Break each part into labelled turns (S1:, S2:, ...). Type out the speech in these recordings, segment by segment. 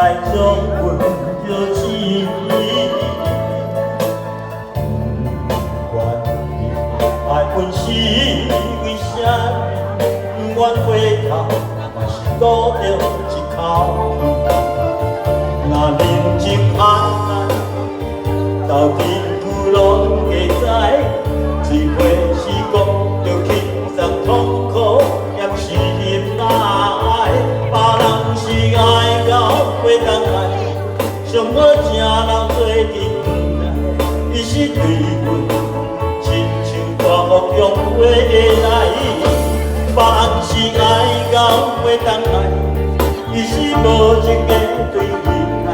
S1: 来将阮摇醒。爱阮是为啥？不愿回头，嘛是顾着一口气。若认真爱，到天久拢会知。只会是讲着轻松痛苦，也是忍耐。别人是爱到袂当爱，上好正人做阵来，伊是对阮。大雨用话来，别人是爱到袂当爱，伊是无一个对伊爱，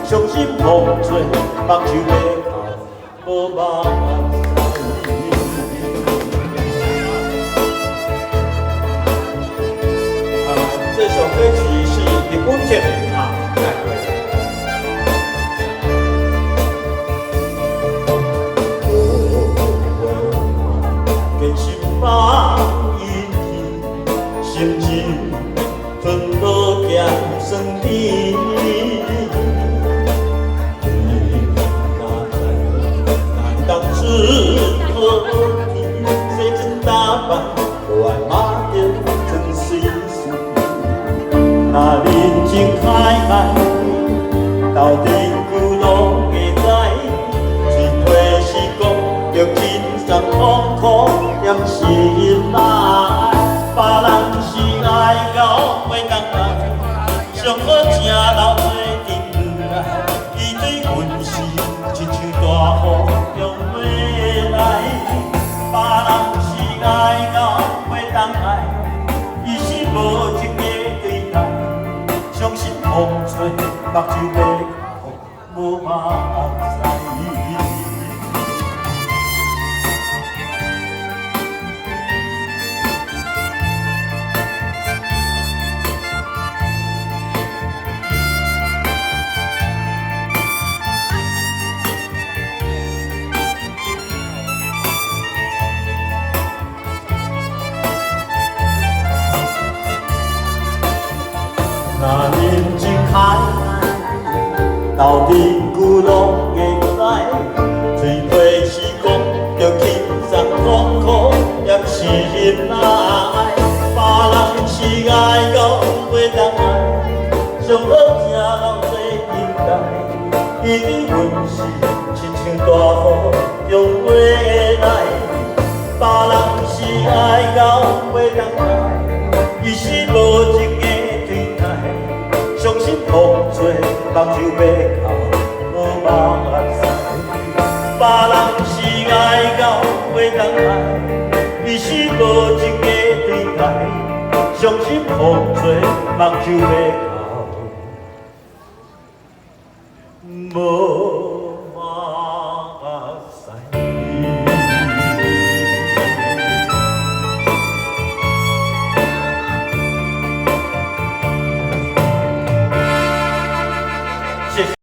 S1: 伤心风吹，目睭要哭，无目屎。这首歌曲是日本片概括。放伊去，心情吞落咸酸甜。难当知好天，洗尽打扮，我爱抹着真水水。若认真爱，到底久拢会知，只会是讲着轻松痛苦。也是忍耐，别人是爱到袂当爱，上好正留做阵来。伊对阮是亲像大雨用话来，别人是爱到袂当爱，伊是无一个对待，伤心风吹，目睭要哭，无目屎。若认真爱，到底久拢会知，最怕是讲着轻松痛苦，也是忍耐。别人是爱到袂当爱，上好正人做阵来。伊对阮是亲像大雨用话来，别人是爱到袂当爱，伊是无一个。伤心风吹，目睭要哭，无目屎。别人是爱到袂当爱，伊是无一个对待。伤心风吹，目睭要哭，无。